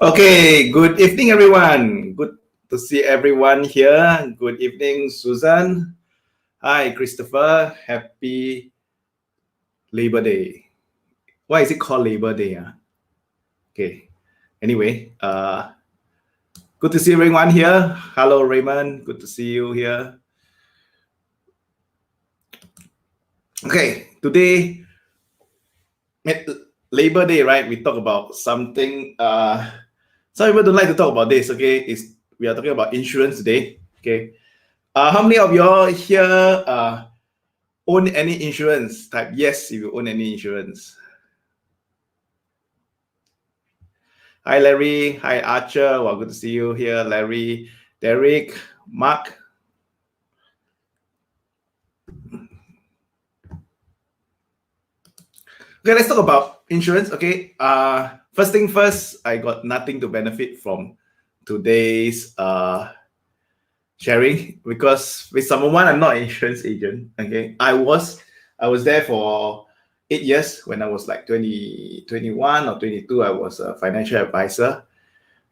Okay, good evening, everyone. Good to see everyone here. Good evening, Susan. Hi, Christopher. Happy Labor Day. Why is it called Labor Day? Okay. Anyway, good to see everyone here. Hello, Raymond. Good to see you here. Okay, today, Labor Day, right? We talk about something. Some people don't like to talk about this. Okay, we are talking about insurance today. Okay. How many of y'all here own any insurance? Type yes if you own any insurance. Hi, Larry. Hi, Archer. Well, good to see you here. Larry, Derek, Mark. Okay, let's talk about insurance. Okay. First thing first, I got nothing to benefit from today's sharing because with someone, I'm not an insurance agent. Okay. I was there for 8 years. When I was like 21 or 22, I was a financial advisor.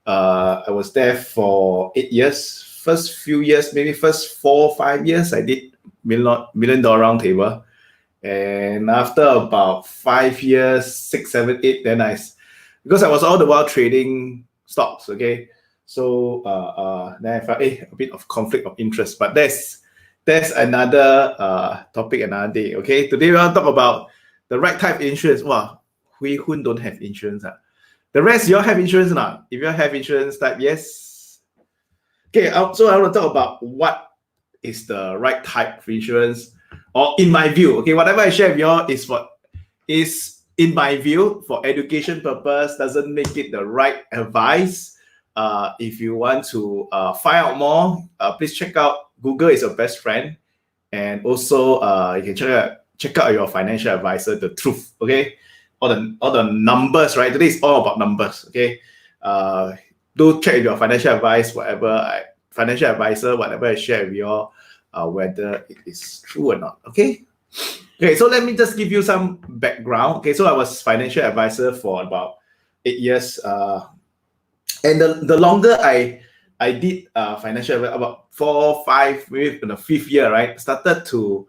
I was there for 8 years. First few years, maybe first 4 or 5 years, I did million dollar round table. And after about 5 years, 6, 7, 8, then because I was all the while trading stocks, okay. So then I felt a bit of conflict of interest, but that's another topic another day. Okay, today we want to talk about the right type of insurance. Wow, we who don't have insurance. The rest, you all have insurance now. If you all have insurance, type yes. Okay, so I want to talk about what is the right type of insurance, or in my view. Okay, whatever I share with you all is what is in my view for education purpose. Doesn't make it the right advice. If you want to find out more, please check out Google is your best friend, and also you can check out your financial advisor, The Truth. Okay, all the numbers, right? Today is all about numbers. Okay, do check your financial advice, financial advisor, whatever I share with you all, whether it is true or not. Okay. Okay, so let me just give you some background. Okay, so I was financial advisor for about 8 years. And the longer I did financial advice, about 4, 5, maybe in the 5th year, right? Started to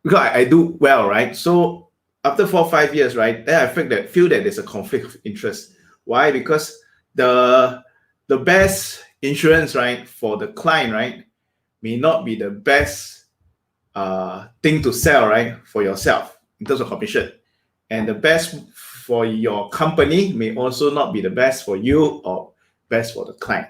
because I do well, right? So after 4 or 5 years, right, then I feel that there's a conflict of interest. Why? Because the best insurance, right, for the client, right, may not be the best thing to sell, right, for yourself in terms of commission. And the best for your company may also not be the best for you or best for the client.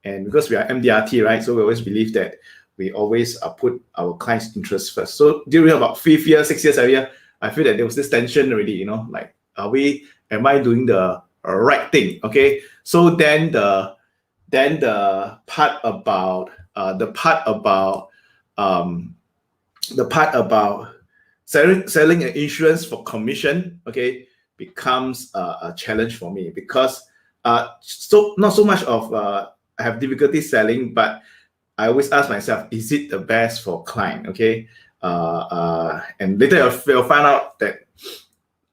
And because we are MDRT, right, so we always believe that we always put our client's interests first. So during about 5th year, 6th year, 7th year, I feel that there was this tension already, like, am I doing the right thing? Okay. So then the part about selling an insurance for commission, okay, becomes a challenge for me because so not so much of I have difficulty selling, but I always ask myself, is it the best for client? Okay, and later you'll find out that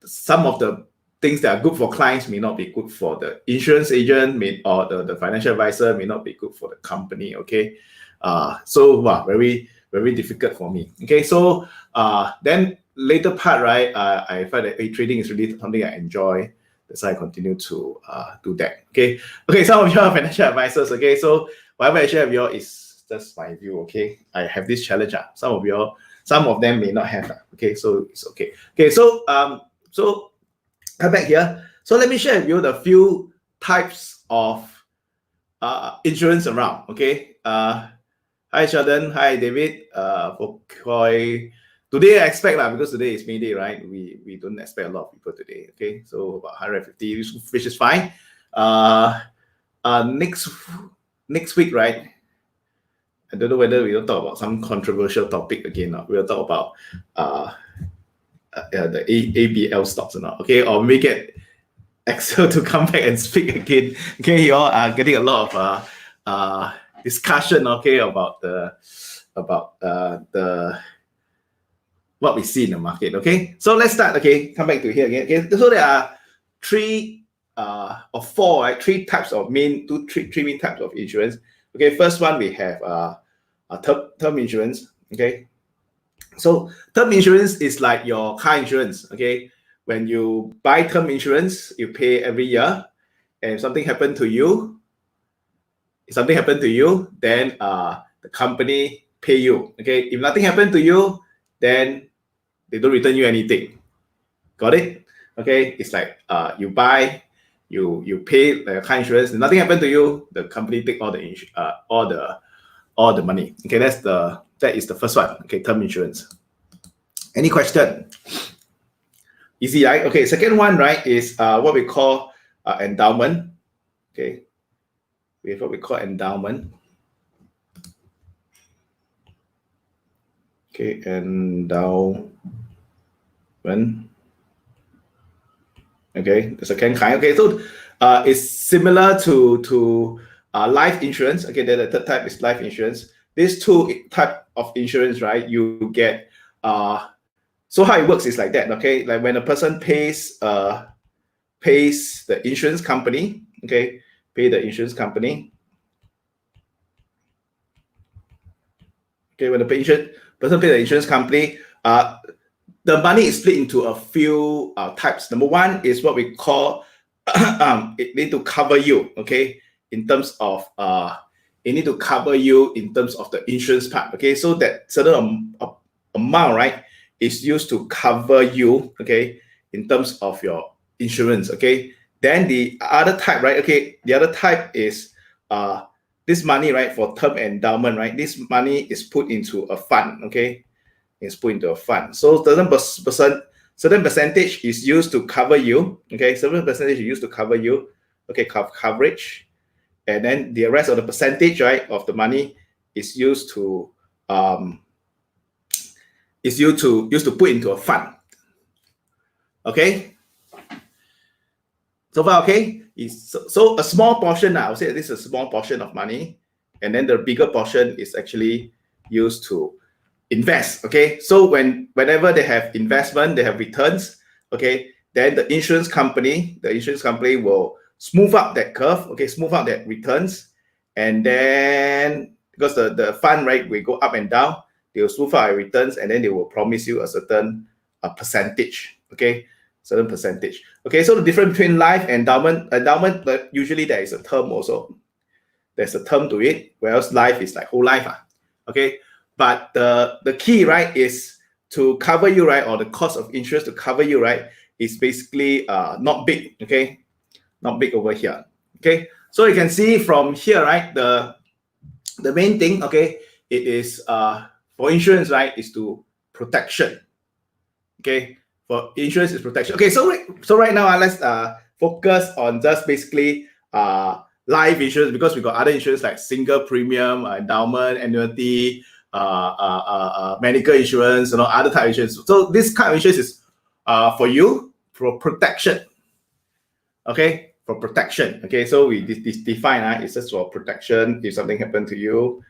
some of the things that are good for clients may not be good for the insurance agent, or the financial advisor may not be good for the company. Okay, so wow, very very difficult for me. Okay, so then later part, right, I find that trading is really something I enjoy. That's why I continue to do that. Okay, some of you are financial advisors. Okay, so whatever I share with you is just my view. Okay, I have this challenge. Some of them may not have. Okay, so it's okay. Okay, so so come back here. So let me share with you the few types of insurance around. Okay. Hi Sheldon. Hi David. Today I expect because today is May Day, right? We don't expect a lot of people today. Okay, so about 150, which is fine. Next week, right? I don't know whether we'll talk about some controversial topic again. We'll talk about the ABL stocks or not. Okay, or make it Excel to come back and speak again. Okay, you all are getting a lot of discussion. Okay, about the what we see in the market. Okay, so let's start. Okay, come back to here again. Okay, so there are three or four, right? Three types of three main types of insurance. Okay, first one we have term insurance. Okay, so term insurance is like your car insurance. Okay, when you buy term insurance, you pay every year, and if something happened to you, then the company pay you. Okay, if nothing happened to you, then they don't return you anything. Got it? Okay, it's like you buy, you pay the car insurance. If nothing happened to you, the company take all the money. Okay, that is the first one. Okay, term insurance. Any question? Easy, right? Okay, second one, right, is what we call endowment. Okay, we have what we call endowment. Okay, endowment. Okay, the second kind. Okay, so it's similar to life insurance. Okay, then the third type is life insurance. These two type of insurance, right? You get so how it works is like that. Okay, like when a person pays the insurance company. Okay, pay the insurance company. Okay, when the person pay the insurance company, the money is split into a few types. Number one is what we call it need to cover you. Okay, in terms of it need to cover you in terms of the insurance part. Okay, so that certain amount, right, is used to cover you. Okay, in terms of your insurance. Okay, then the other type, right? Okay, the other type is this money, right, for term endowment, right? This money is put into a fund. Okay, is put into a fund. So certain percentage is used to cover you. Okay, certain percentage is used to cover you. Okay, coverage, and then the rest of the percentage, right, of the money is used to put into a fund. Okay, so far okay. So a small portion. I would say this is a small portion of money, and then the bigger portion is actually used to invest. Okay, so whenever they have investment, they have returns. Okay, then the insurance company will smooth out that curve. Okay, smooth out that returns, and then because the fund rate will go up and down, they will smooth out returns, and then they will promise you a certain percentage. Okay, certain percentage. Okay, so the difference between life and endowment, but usually there is a term also. There's a term to it, whereas life is like whole life. Okay. But the key, right, is to cover you, right, or the cost of insurance to cover you, right, is basically not big. Okay, not big over here. Okay, so you can see from here, right, the main thing, okay, it is for insurance, right, is to protection. Okay, for insurance is protection. Okay, so right now let's focus on just basically life insurance, because we got other insurance like single premium, endowment, annuity, medical insurance, other type of insurance. So this kind of insurance is for you, for protection. Okay, for protection. Okay, so we define it's just for protection. If something happened to you,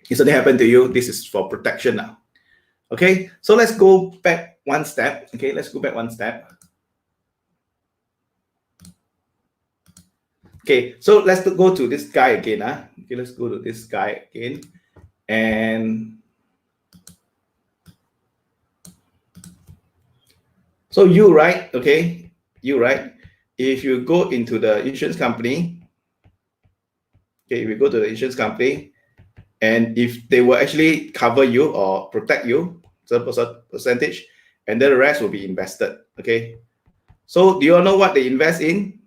this is for protection now. Okay, so let's go back one step. Okay, let's go back one step. Okay, so let's go to this guy again. Okay, let's go to this guy again. And so you, right? Okay, you, right? If you go into the insurance company, okay, if you go to the insurance company, and if they will actually cover you or protect you, certain percentage, and then the rest will be invested. Okay, so do you all know what they invest in?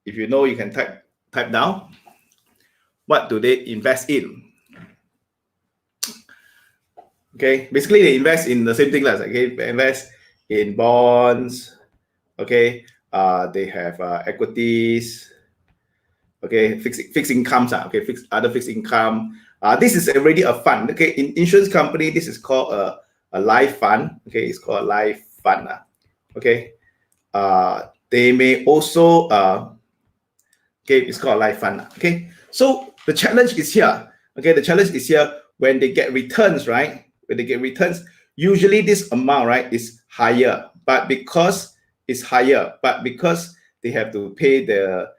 If you know, you can type down. What do they invest in? Okay, basically they invest in the same thing. Okay, they invest in bonds. Okay, they have equities. Okay, fixed incomes. Okay, other fixed income. This is already a fund. Okay, in insurance company, this is called a life fund. Okay, it's called a life fund. Okay, they may also okay, it's called a life fund. Okay, so the challenge is here. Okay, the challenge is here when they get returns, right? When they get returns, usually this amount, right, is higher. but because it's higher, but because they have to pay the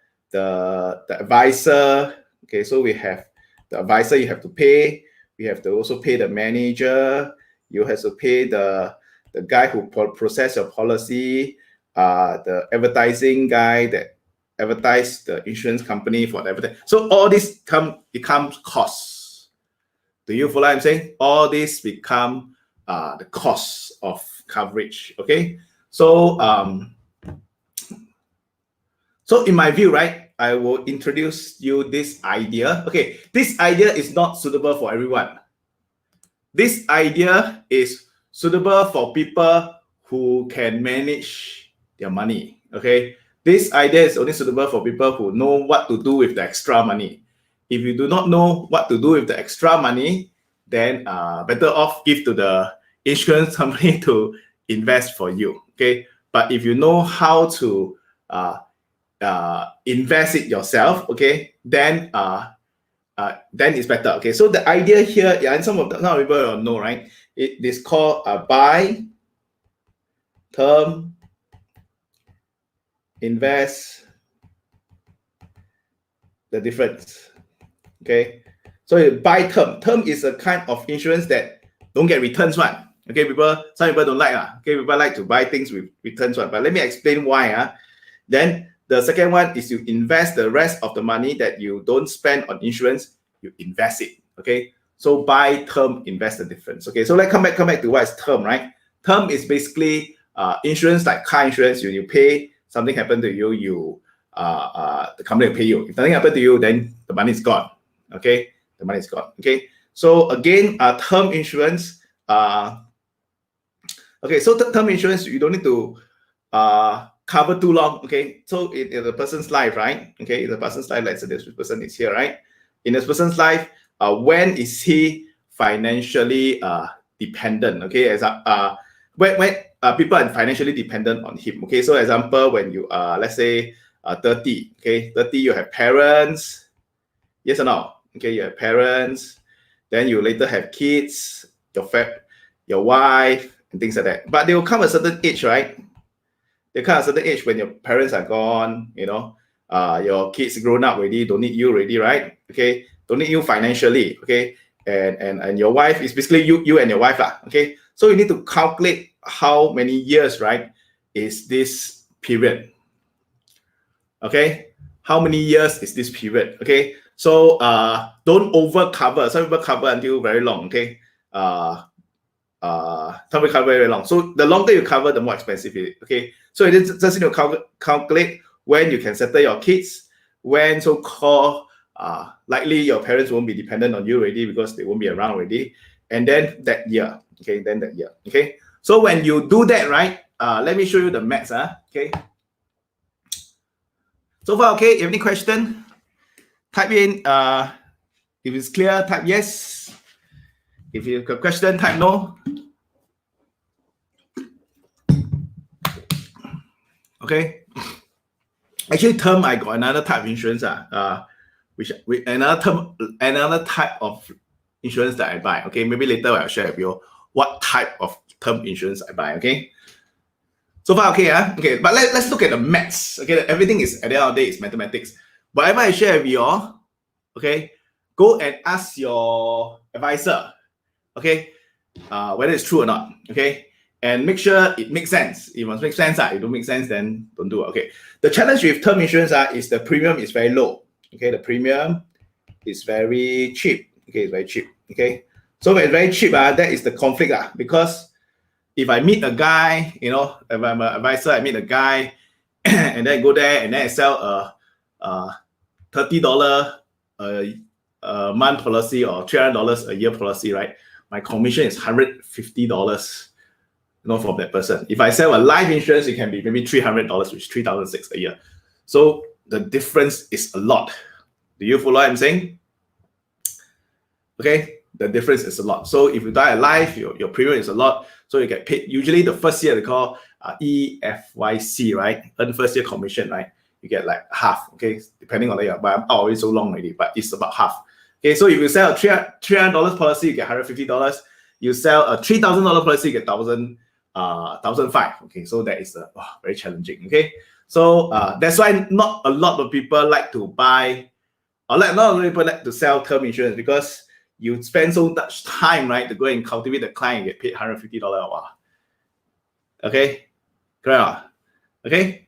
advisor. Okay, so we have the advisor you have to pay. We have to also pay the manager. You have to pay the guy who process your policy, the advertising guy that advertise the insurance company for the advertising. So all this becomes costs. Do you follow what I'm saying? All this become the cost of coverage. Okay, so so in my view, right, I will introduce you this idea. Okay, this idea is not suitable for everyone. This idea is suitable for people who can manage their money. Okay, this idea is only suitable for people who know what to do with the extra money. If you do not know what to do with the extra money, then better off give to the insurance company to invest for you. Okay, but if you know how to invest it yourself, okay, then it's better. Okay, so the idea here, and some people don't know, right? It is called buy, term, invest, the difference. Okay, so you buy term. Term is a kind of insurance that don't get returns one. Okay, some people don't like. Okay, people like to buy things with returns one. But let me explain why. Then the second one is you invest the rest of the money that you don't spend on insurance, you invest it. Okay, so buy term, invest the difference. Okay, so let's come back to what is term, right? Term is basically insurance like car insurance. You pay, something happened to you, the company will pay you. If nothing happened to you, then the money is gone. Okay, the money is gone. Okay, so again, term insurance. Okay, so term insurance, you don't need to cover too long. Okay, so in the person's life, right? Okay, in the person's life, let's say this person is here, right? In this person's life, when is he financially dependent? Okay, as when people are financially dependent on him. Okay, so example, when you let's say 30, okay, 30, you have parents, yes or no? Okay, you have parents, then you later have kids, your wife, and things like that. But they will come a certain age, right? They come a certain age when your parents are gone, you know, your kids grown up already, don't need you already, right? Okay, don't need you financially, okay, and your wife is basically you and your wife, okay. So you need to calculate how many years, right, is this period, okay? How many years is this period, okay? So don't over cover. Some people cover until very long, okay. Some people cover very long. So the longer you cover, the more expensive it is, okay. So it is just need to calculate when you can settle your kids, when so-called likely your parents won't be dependent on you already because they won't be around already, and then that year, okay, then that year, okay. So when you do that, right, let me show you the maths, okay. So far, okay, you have any question? Type in, if it's clear, type yes. If you have a question, type no. Okay. Actually, term, I got another type of insurance, which another type of insurance that I buy. Okay, maybe later I'll share with you what type of term insurance I buy. Okay. So far, okay, okay. But let's look at the maths. Okay, everything is at the end of the day is mathematics. Whatever I share with you all, okay, go and ask your advisor, okay, whether it's true or not. Okay. And make sure it makes sense. It must make sense. If it don't make sense, then don't do it. Okay. The challenge with term insurance is the premium is very low. Okay, the premium is very cheap. Okay, it's very cheap. Okay. So when it's very cheap, that is the conflict. Because if I meet a guy, you know, if I'm an advisor, I meet a guy and then go there and then I sell a $30 a month policy or $300 a year policy, right? My commission is $150. From that person. If I sell a life insurance, it can be maybe $300, which is $3,600 a year. So the difference is a lot. Do you follow what I'm saying? Okay, the difference is a lot. So if you die a life, your premium is a lot. So you get paid. Usually the first year they call EFYC, right? Earn first year commission, right? You get like half. Okay, depending on the year. But I'm always so long already, but it's about half. Okay, so if you sell a $300 policy, you get $150. You sell a $3,000 policy, you get $1,000. 1,500. Okay, so that is very challenging. Okay, so that's why not a lot of people like to buy, or not a lot of people like to sell term insurance, because you spend so much time, right, to go and cultivate the client, get paid $150 a while. Okay, correct. Okay.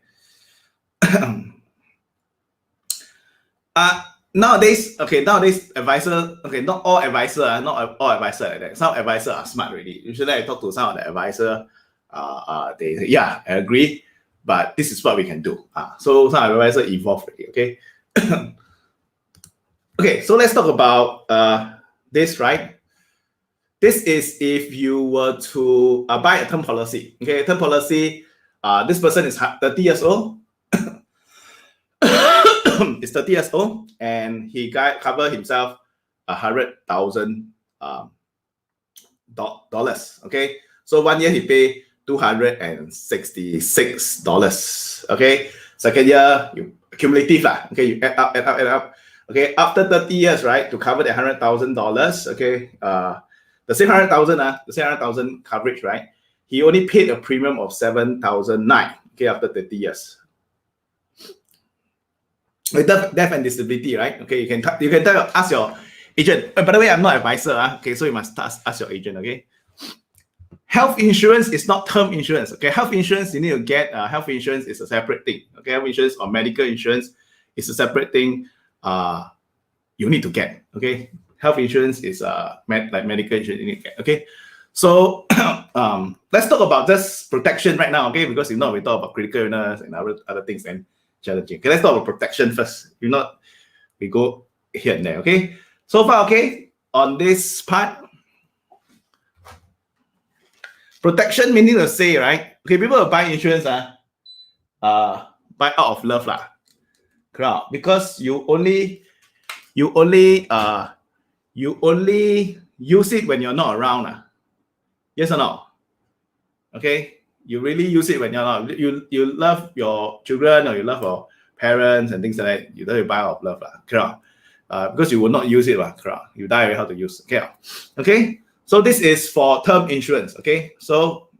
Nowadays advisor, not all advisor like that. Some advisors are smart already. Usually I talk to some of the advisor, they say, yeah, I agree, but this is what we can do. So some advisor evolve already. Okay. Okay, so let's talk about this, right? This is if you were to buy a term policy. Okay, term policy, this person is 30 years old. Is 30 years old, and he cover himself $100,000 dollars. Okay, so 1 year he pay $266. Okay, second year you cumulative lah. Okay, you add up. Okay, after 30 years, right, to cover the $100,000. Okay, the same 100,000 coverage, right? He only paid a premium of $7,009. Okay, after 30 years. With death and disability, right? Okay, you can ask your agent. By the way, I'm not an advisor. Okay, so you must ask your agent. Okay, health insurance is not term insurance. Okay, health insurance you need to get. Health insurance is a separate thing. Okay, health insurance or medical insurance is a separate thing. You need to get. Okay, health insurance is like medical insurance you need to get. Okay, so let's talk about this protection right now. Okay, because if not, we talk about critical illness and other things and challenging. Okay, let's talk about protection first. If not, we go here and there. Okay, so far, okay, on this part, protection meaning to say, right? Okay, people will buy insurance, buy out of love lah, because you only use it when you're not around. Yes or no? Okay. You really use it when you're not. You love your children or you love your parents and things like that. You don't buy out of love, because you will not use it, you die how to use. Okay, okay. So this is for term insurance. Okay, so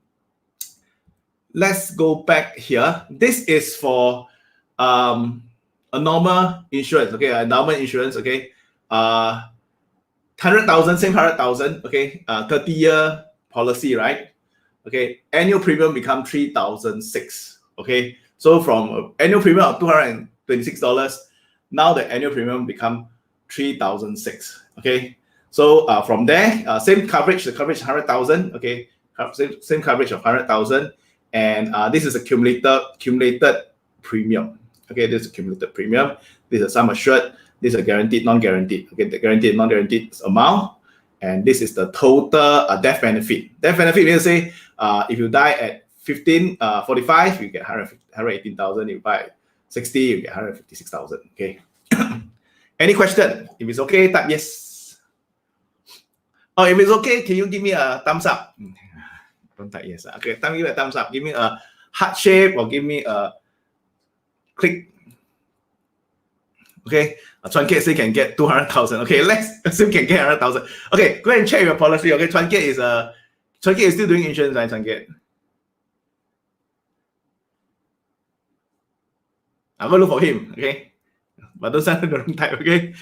let's go back here. This is for a normal insurance. Okay, a normal insurance. Okay, 100,000, same 100,000. Okay, 30-year policy, right? Okay, annual premium become $3,006. Okay, so from annual premium of $226, now the annual premium become $3,006. Okay, so from there, same coverage, the coverage 100,000. Okay, same coverage of 100,000, and this is a cumulated premium. Okay, this is a cumulated premium. This is sum assured. This is a guaranteed, non-guaranteed. Okay, the guaranteed, non-guaranteed amount. And this is the total death benefit. Death benefit means say if you die at 45, you get 118,000. If you die at 60, you get 156,000. Okay. Any question? If it's okay, type yes. Oh, if it's okay, can you give me a thumbs up? Don't type yes. Okay, give me a thumbs up. Give me a heart shape or give me a click. Okay, Chuan Kiat say can get 200,000. Okay, let's assume can get 100,000. Okay, go ahead and check your policy. Okay, Chuan Kiat is still doing insurance, right? Chuan Kiat. I'm gonna look for him. Okay, but don't send the wrong type. Okay.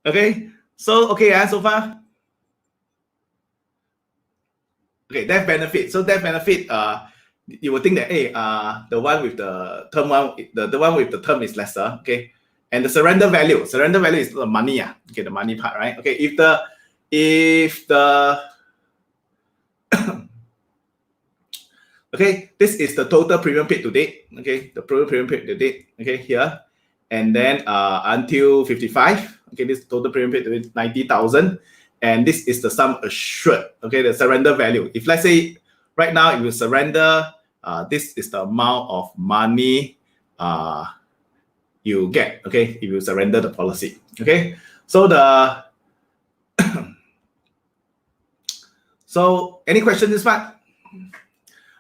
Okay. So okay, so far. Okay, death benefit. So death benefit. You would think that the one with the term the one with the term is lesser. Okay. And the surrender value is the money. Okay, the money part, right? Okay, if the okay, this is the total premium paid to date. Okay, the total premium paid to date. Okay, here, and then until 55. Okay, this total premium paid to date 90,000, and this is the sum assured. Okay, the surrender value. If let's say right now if you surrender, this is the amount of money you get, okay, if you surrender the policy. Okay, so so any question this part?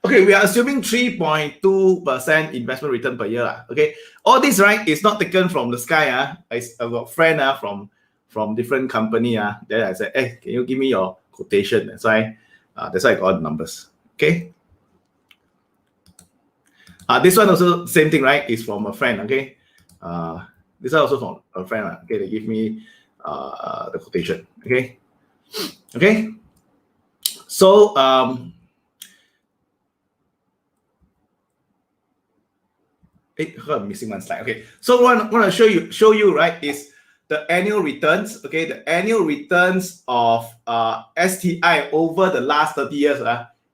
Okay, we are assuming 3.2% investment return per year. Okay, all this, right, is not taken from the sky. I've got a friend from different company. Then I said, hey, can you give me your quotation? That's why That's why I got the numbers. Okay. This one also same thing, right? Is from a friend. Okay. This one also from a friend. Okay, they give me the quotation. Okay. Okay. So I'm missing one slide. Okay. So what I want to show you, right, is the annual returns. Okay, the annual returns of STI over the last 30 years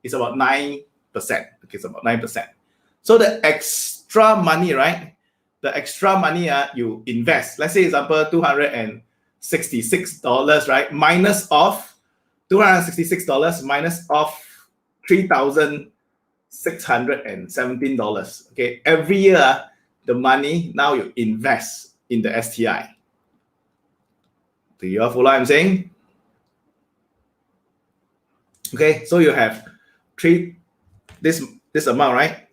is about 9%. Okay, it's about 9%. So the extra money, right? The extra money you invest. Let's say example $266, right? Minus off $266 minus off $3,617. Okay, every year the money now you invest in the STI. Do you all follow what I'm saying? Okay, so you have this amount, right?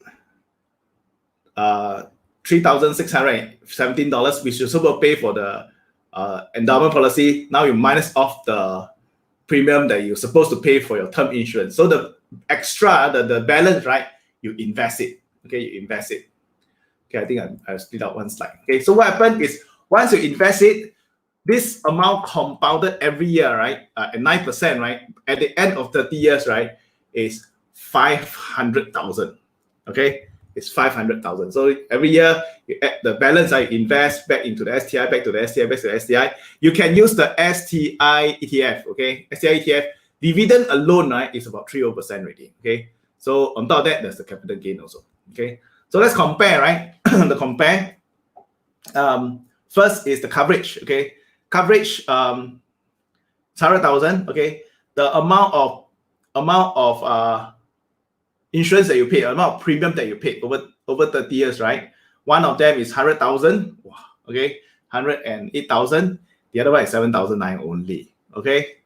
$3,617, which you supposed to pay for the endowment policy. Now you minus off the premium that you're supposed to pay for your term insurance. So the extra, the balance, right? You invest it. Okay, you invest it. Okay, I think I'll split out one slide. Okay, so what happened is once you invest it, this amount compounded every year, right? At 9%, right? At the end of 30 years, right, is 500,000. Okay, it's 500,000. So every year you add the balance, I invest back into the STI, back to the STI, back to the STI. You can use the STI ETF. Okay, STI ETF dividend alone, right, is about 3% already. Okay, so on top of that, there's the capital gain also. Okay, so let's compare, right? The compare. First is the coverage. Okay, coverage 100,000. Okay, the amount of insurance that you pay, amount of premium that you pay over 30 years, right? One of them is 100,000. Okay, 108,000. The other one is 7,900 only. Okay,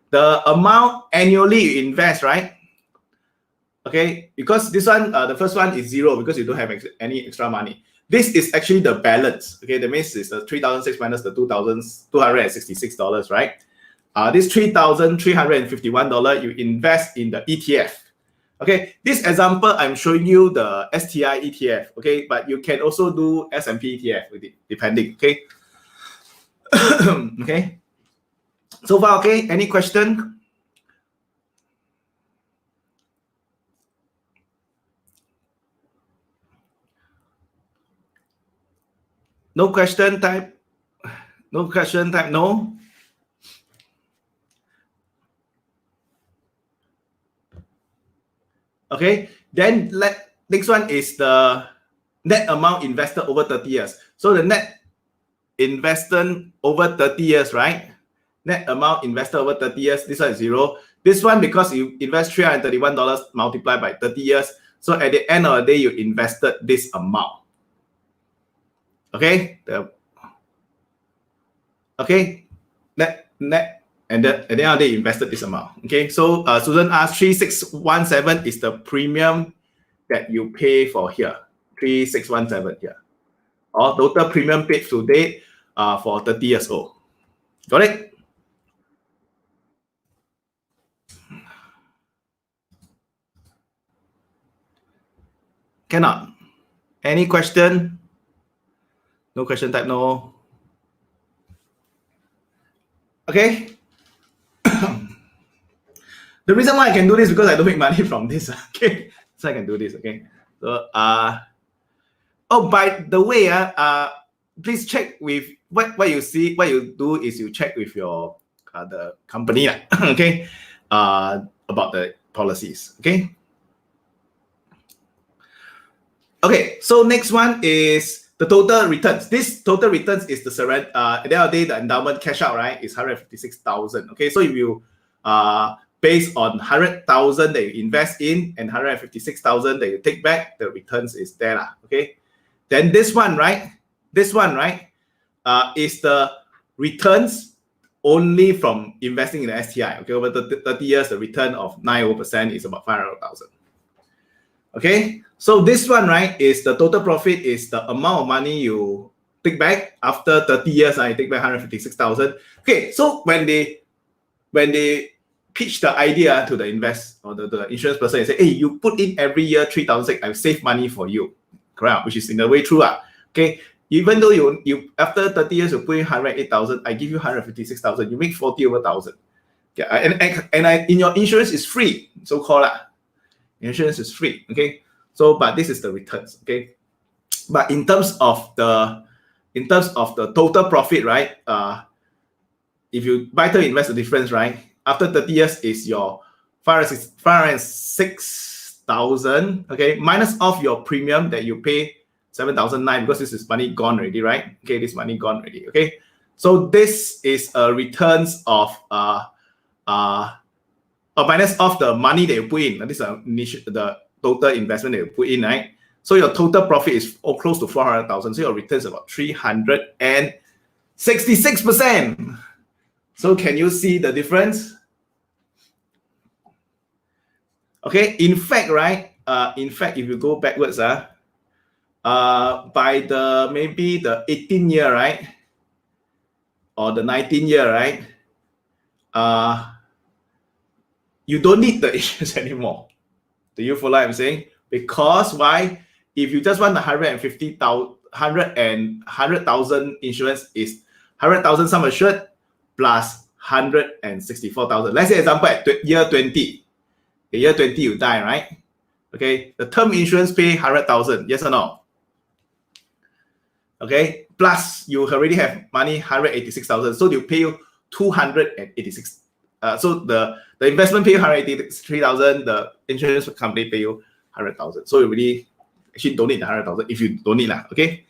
the amount annually you invest, right? Okay, because this one, the first one is zero because you don't have any extra money. This is actually the balance. Okay, the means is the 3,600 minus the $2,266, right? This $3,351 you invest in the ETF. Okay, this example I'm showing you the STI ETF. Okay, but you can also do S&P ETF with it, depending. Okay. Okay. So far, okay. Any question? No question type. No question type. No. Okay. Then next one is the net amount invested over 30 years. So the net investment over 30 years, right? Net amount invested over 30 years. This one is zero. This one, because you invest $331 multiplied by 30 years. So at the end of the day, you invested this amount. Okay. Okay. Net. And at the end of the day, you invested this amount. Okay. So Susan asked 3,617 is the premium that you pay for here. 3,617 here. Or total premium paid to date for 30 years old. Got it? Cannot. Any question? No question type, no. Okay. The reason why I can do this is because I don't make money from this. Okay. So I can do this. Okay. So oh, by the way, please check with what you see. What you do is you check with your the company, okay, about the policies. Okay. Okay. So next one is the total returns. This total returns is the surrender. At the end of the day, the endowment cash out, right, is 156,000. Okay. So if you based on 100,000 that you invest in and 156,000 that you take back, the returns is there. Okay. Then this one, right? This one, right? Is the returns only from investing in the STI. Okay, over the 30 years, the return of 9% is about 500,000. Okay, so this one, right, is the total profit is the amount of money you take back after 30 years. I take back 156,000. Okay, so when they pitch the idea to the the insurance person and say, hey, you put in every year 3,000, I save money for you, correct? Which is in a way true. Okay, even though you after 30 years you put in 108,000, I give you 156,000, you make 40 over 1,000. Okay, and in your insurance is free, so called insurance is free. Okay, so but this is the returns. Okay, but in terms of the total profit, right? If you buy term invest, the difference, right? After 30 years is your 506,000. Okay, minus off your premium that you pay 7,009 because this is money gone already, right? Okay, this money gone already. Okay, so this is a returns of minus off the money that you put in. This is the total investment that you put in, right? So your total profit is close to 400,000. So your returns about 366%. So can you see the difference? Okay, in fact, right? If you go backwards, by maybe the 18 year, right? Or the 19 year, right? You don't need the insurance anymore. Do you follow what I'm saying? Because why? If you just want the 100,000 insurance is 100,000 sum assured plus 164,000. Let's say example at year 20. The year 20 you die, right? Okay, the term insurance pay 100,000, yes or no? Okay, plus you already have money 186,000, so they'll pay you 286. So the investment pay you 183,000, the insurance company pay you 100,000. So you really actually don't need the 100,000 if you don't need that. Okay,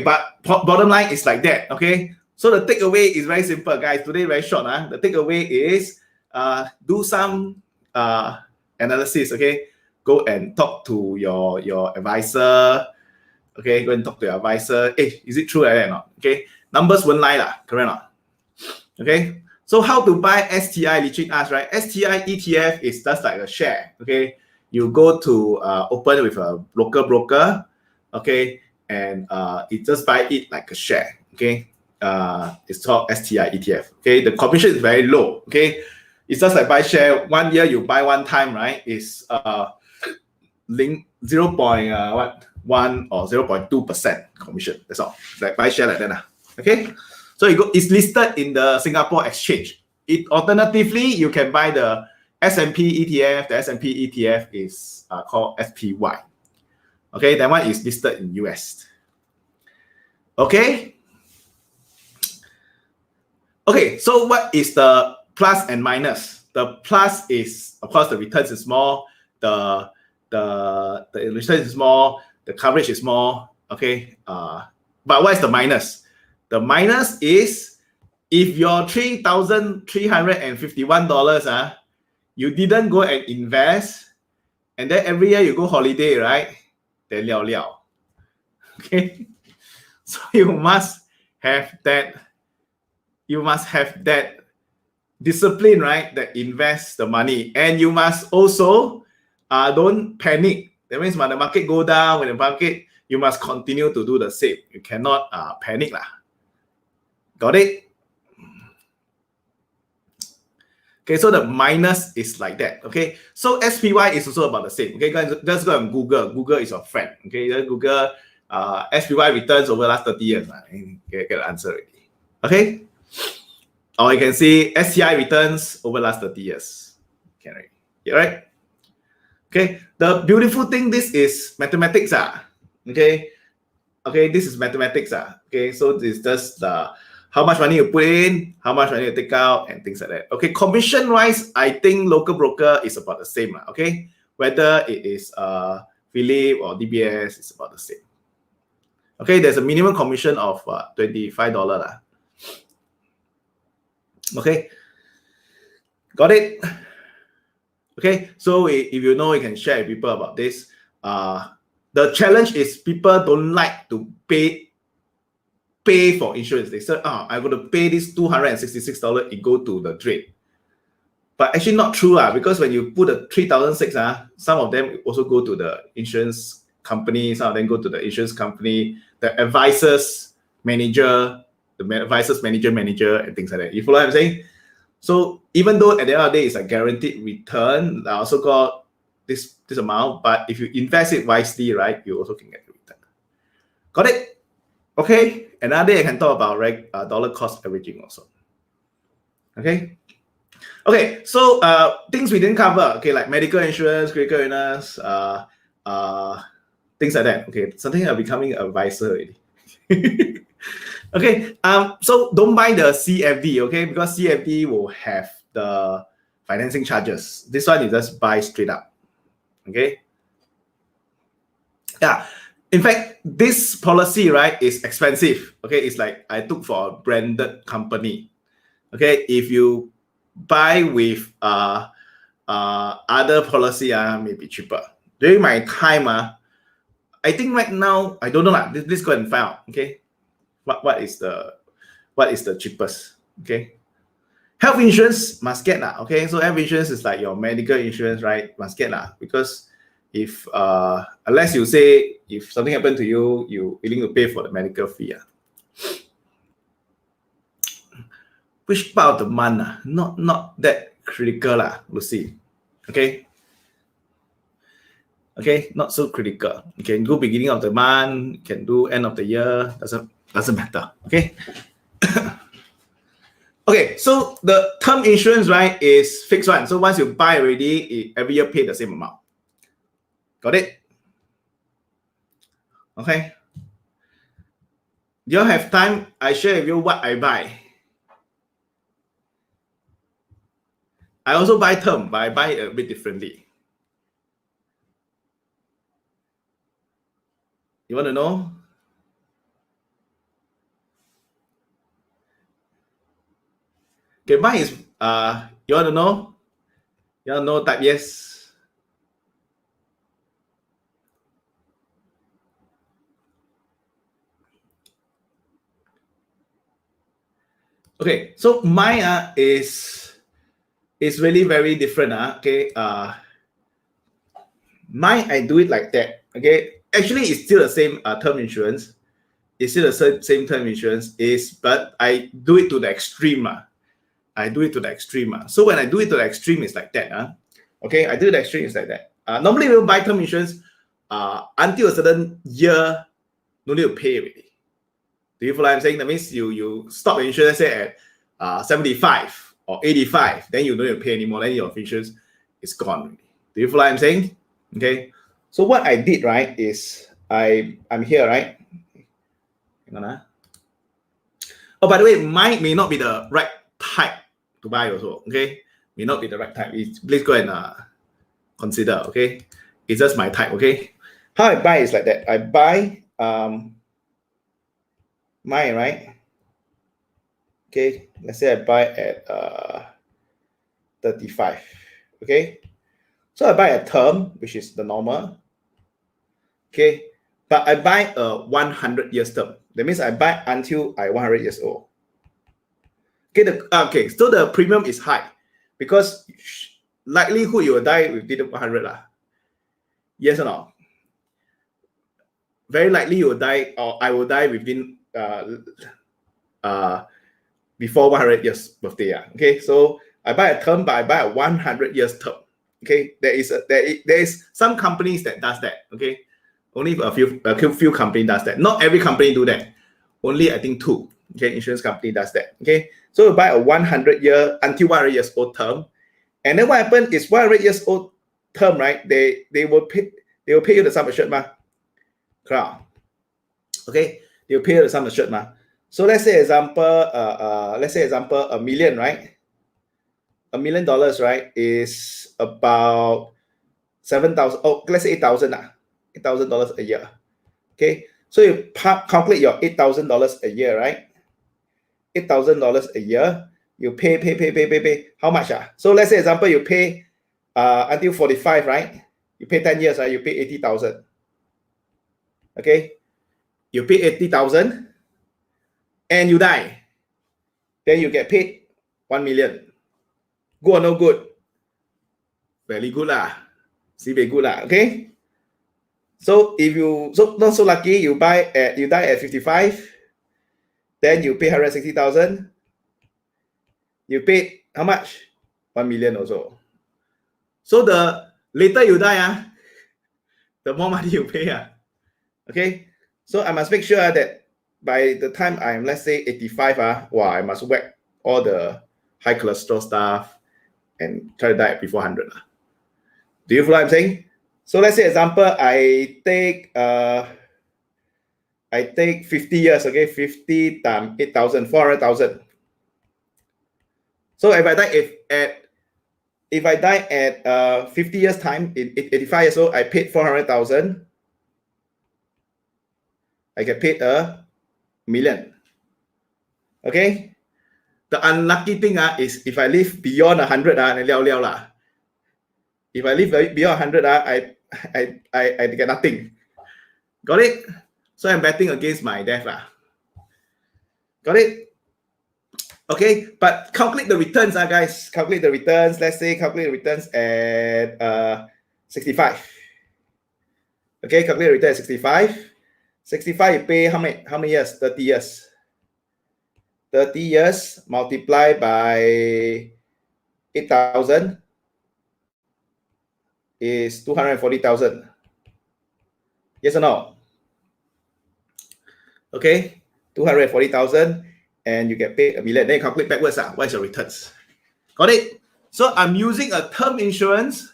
but bottom line is like that. Okay, so the takeaway is very simple, guys. Today very short. The takeaway is do some analysis. Okay, go and talk to your advisor. Okay, go and talk to your advisor. Hey, is it true or not? Okay, numbers won't lie lah, correct or not? Okay, so how to buy STI? Literally ask, right? STI ETF is just like a share. Okay, you go to open with a local broker. Okay, and it just buy it like a share. Okay, it's called STI ETF. Okay, the commission is very low. Okay, it's just like buy share. 1 year you buy one time, right? Is 0.1 or 0.2% commission. That's all. It's like buy share like that. Okay, so it's listed in the Singapore Exchange. Alternatively, you can buy the S&P ETF. The S&P ETF is called SPY. Okay, that one is listed in US. Okay. Okay, so what is the plus and minus? The plus is, of course, the returns is more, the return is more, the coverage is more. Okay, but what is the minus? The minus is if your $3,351 you didn't go and invest, and then every year you go holiday, right? Then liao liao. Okay, so you must have that. You must have that discipline, right? That invest the money, and you must also don't panic. That means when the market go down, when the market, you must continue to do the same. You cannot panic lah. Got it? Okay, so the minus is like that. Okay, so SPY is also about the same. Okay, guys, just go and Google. Google is your friend. Okay, just Google SPY returns over the last 30 years. Get the answer already. Okay, or you can see STI returns over the last 30 years. Okay, right? Yeah, right? Okay, the beautiful thing, this is mathematics. Okay, this is mathematics. Okay, so this is just how much money you put in, how much money you take out, and things like that. Okay, commission wise, I think local broker is about the same. Okay, whether it is Philip or DBS, it's about the same. Okay, there's a minimum commission of $25. Okay, got it? Okay, so if you know, you can share with people about this. The challenge is people don't like to pay for insurance. They say, I'm going to pay this $266, it go to the trade. But actually not true, because when you put the 3,006, some of them also go to the insurance company, some of them go to the insurance company, the advisors manager, and things like that. You follow what I'm saying? So even though at the end of the day it's a guaranteed return, I also got this amount, but if you invest it wisely, right, you also can get the return. Got it? Okay. Another day I can talk about dollar cost averaging also. Okay. Okay. So things we didn't cover. Okay, like medical insurance, critical illness, things like that. Okay, something I'm becoming an advisor already. Okay, so don't buy the CFD, okay, because CFD will have the financing charges. This one you just buy straight up, okay. Yeah, in fact, this policy, right, is expensive. Okay, it's like I took for a branded company. Okay, if you buy with other policy, maybe cheaper. During my time, I think right now I don't know lah. Let's go and find out. Okay, what is the cheapest? Okay, health insurance must get lah. Okay, so health insurance is like your medical insurance, right? Must get lah, because if unless you say if something happened to you, you willing to pay for the medical fee. Which part of the month? Not that critical lah. We'll see. Okay. Okay, not so critical. You can do beginning of the month, you can do end of the year, doesn't matter. Okay. Okay, so the term insurance, right, is fixed one. So once you buy already, every year pay the same amount. Got it? Okay. Do you have time? I share with you what I buy. I also buy term, but I buy it a bit differently. You want to know? Okay, mine is you want to know? You want to know? Type yes. Okay, so mine is really very different. Okay, mine I do it like that. Okay, actually it's still the same term insurance. It's still the same term insurance, but I do it to the extreme. I do it to the extreme. So when I do it to the extreme, it's like that. Okay, I do it to the extreme, it's like that. Normally we will buy term insurance until a certain year, no need to pay already. Do you follow what I'm saying? That means you stop the insurance say at 75 or 85, then you don't need to pay anymore, then your insurance is gone already. Do you follow what I'm saying? Okay. So what I did, right, is I'm here, right? Hang on. Oh, by the way, mine may not be the right type to buy also. Okay, may not be the right type. Please go and consider. Okay, it's just my type. Okay, how I buy is like that. I buy mine, right? Okay, let's say I buy at 35. Okay, so I buy a term, which is the normal. Okay, but I buy a 100 years term. That means I buy until I 100 years old. Okay, so the premium is high because likelihood you will die within 100 lah. Yes or no? Very likely you will die, or I will die within before 100 years birthday. Okay, so I buy a term, but I buy a 100 years term. Okay, there is some companies that does that. Okay, only a few companies does that. Not every company do that. Only I think 2. Okay, insurance company does that. Okay, so you buy a 100 year until 100 years old term, and then what happens is 100 years old term, right? They will pay you the sum assured, crowd. Okay, they will pay you the sum assured, So let's say example, $1 million, right? $1 million, right, is about 7,000. Oh, let's say 8,000, $8,000 a year. Okay, so you calculate your $8,000 a year, right? $8,000 a year, you pay. How much? So let's say example, you pay until 45, right? You pay 10 years, right? You pay 80,000. Okay, you pay 80,000, and you die. Then you get paid 1 million. Good or no good? Very good lah. See, very good lah. Okay. So if you not so lucky, you die at 55. Then you pay 160,000. You pay How much? 1 million also. So the later you die, the more money you pay. Okay. So I must make sure that by the time I'm, let's say, 85, I must whack all the high cholesterol stuff and try to die before 100. Do you follow what I'm saying? So let's say example, I take 50 years, okay, 50 times 8,000, 400,000. So if I die at 50 years time, in 85 years old, I paid 400,000. I get paid a million. Okay. The unlucky thing is if I live beyond 100 if I live beyond 100 I get nothing. Got it? So I'm betting against my death. Got it? Okay, but calculate the returns, guys. Calculate the returns. Let's say calculate the returns at 65. Okay, calculate the return at 65. 65, you pay how many years? 30 years. 30 years multiplied by 8,000 is 240,000. Yes or no? Okay, 240,000 and you get paid a million. Then you calculate backwards. What is your returns? Got it? So I'm using a term insurance,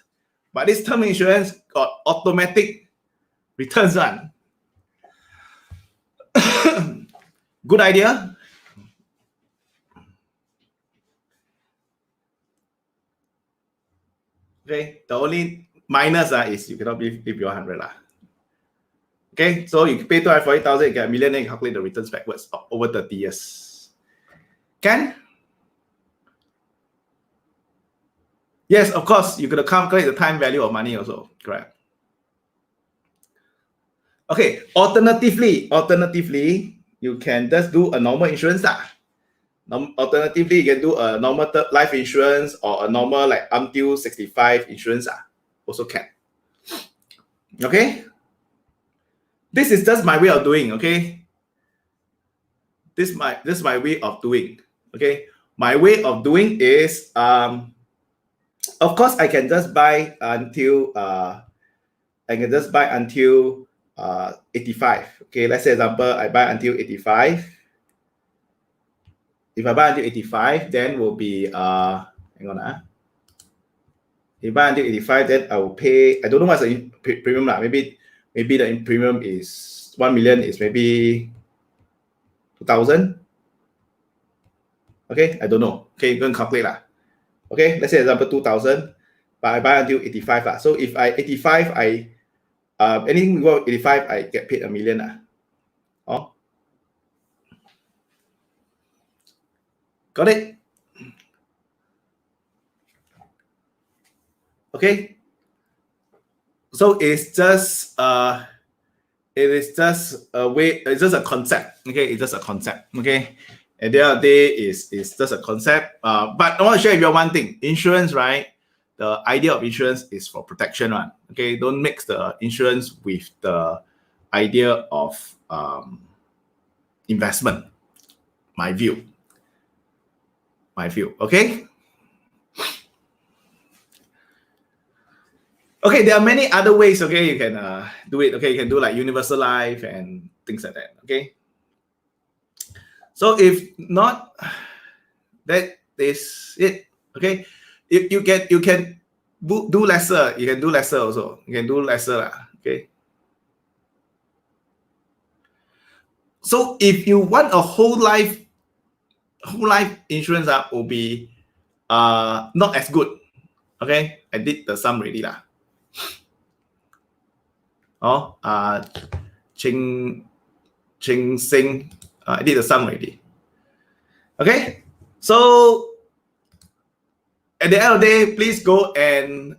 but this term insurance got automatic returns. Good idea? Okay, the only minus is you cannot live beyond 100. Okay, so you pay 240,000, you get a million, then you calculate the returns backwards over 30 years. Can? Yes, of course, you're going to calculate the time value of money also. Correct. Okay, alternatively, you can just do a normal insurance. Alternatively, you can do a normal life insurance or a normal like until 65 insurance. Also can. Okay. This is just my way of doing. Okay. This is my way of doing. Okay. My way of doing is of course I can just buy until 85. Okay, let's say example, I buy until 85. If I buy until 85, then will be hang on. If I buy until 85, then I will pay. I don't know what's the premium Maybe the premium is 1 million is maybe 2,000. Okay, I don't know. Okay, you can calculate Okay, let's say example 2,000, but I buy until 85 So if I 85, anything below 85, I get paid a million Oh, got it? Okay. So it's just a way. It's just a concept. Okay, it's just a concept. Okay, at the end of the day, it's just a concept. But I want to share with you one thing. Insurance, right? The idea of insurance is for protection, right? Okay, don't mix the insurance with the idea of investment. My view. Okay. Okay, there are many other ways. Okay, you can do it. Okay, you can do like universal life and things like that. Okay. So if not, that is it. Okay. If you can do lesser. You can do lesser also. You can do lesser. Okay. So if you want a whole life insurance, will be not as good. Okay, I did the sum already Ching Sing, I did the sum already. Okay, so at the end of the day, please go and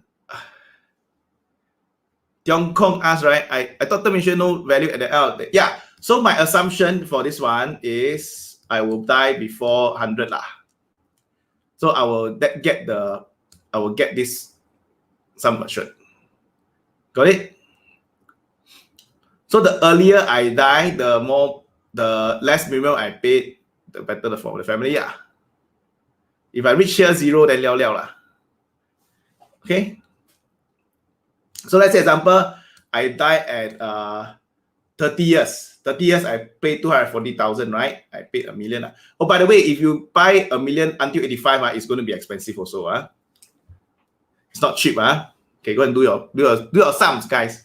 Tiong Kong asked, right? I thought term insurance no value at the end of the day. Yeah. So my assumption for this one is I will die before 100 So I will get this sum assured. Got it? So the earlier I die, the less premium I paid, the better for the family. If I reach here 0, then liao liao lah. Okay. So let's say example, I die at 30 years. 30 years, I paid 240,000, right? I paid $1 million. Oh, by the way, if you buy $1 million until 85, it's going to be expensive also. It's not cheap. Okay, go and do your sums, guys.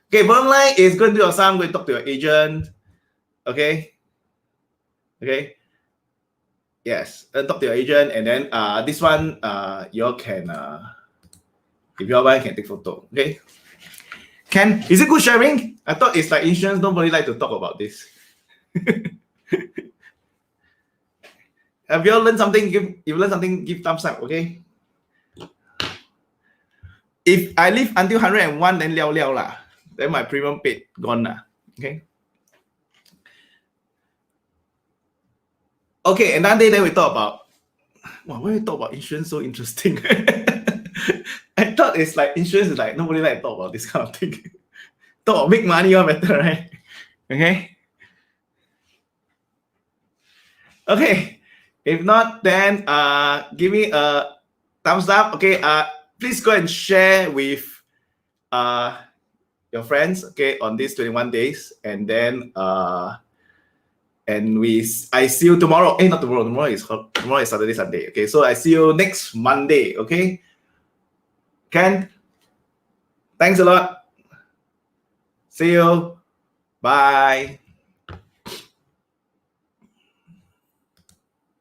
Okay, bottom line is go and do your sum, go and talk to your agent. Okay. Okay. Yes, talk to your agent, and then this one you all can if you all want, can take photo. Okay. Ken, is it good sharing? I thought it's like insurance. Nobody like to talk about this. Have you all learned something? If you learned something, give thumbs up. Okay. If I live until 101, then liao liao lah. Then my premium paid gone lah. Okay. Okay, another day then we talk about. Wow, why we talk about insurance so interesting? I thought it's like insurance is like nobody like to talk about this kind of thing. Talk about make money or better, right? Okay. Okay. If not, then give me a thumbs up. Okay. Please go and share with your friends. Okay, on these 21 days, and then I see you tomorrow. Not tomorrow. Tomorrow is Saturday, Sunday. Okay, so I see you next Monday. Okay. Ken, thanks a lot. See you. Bye.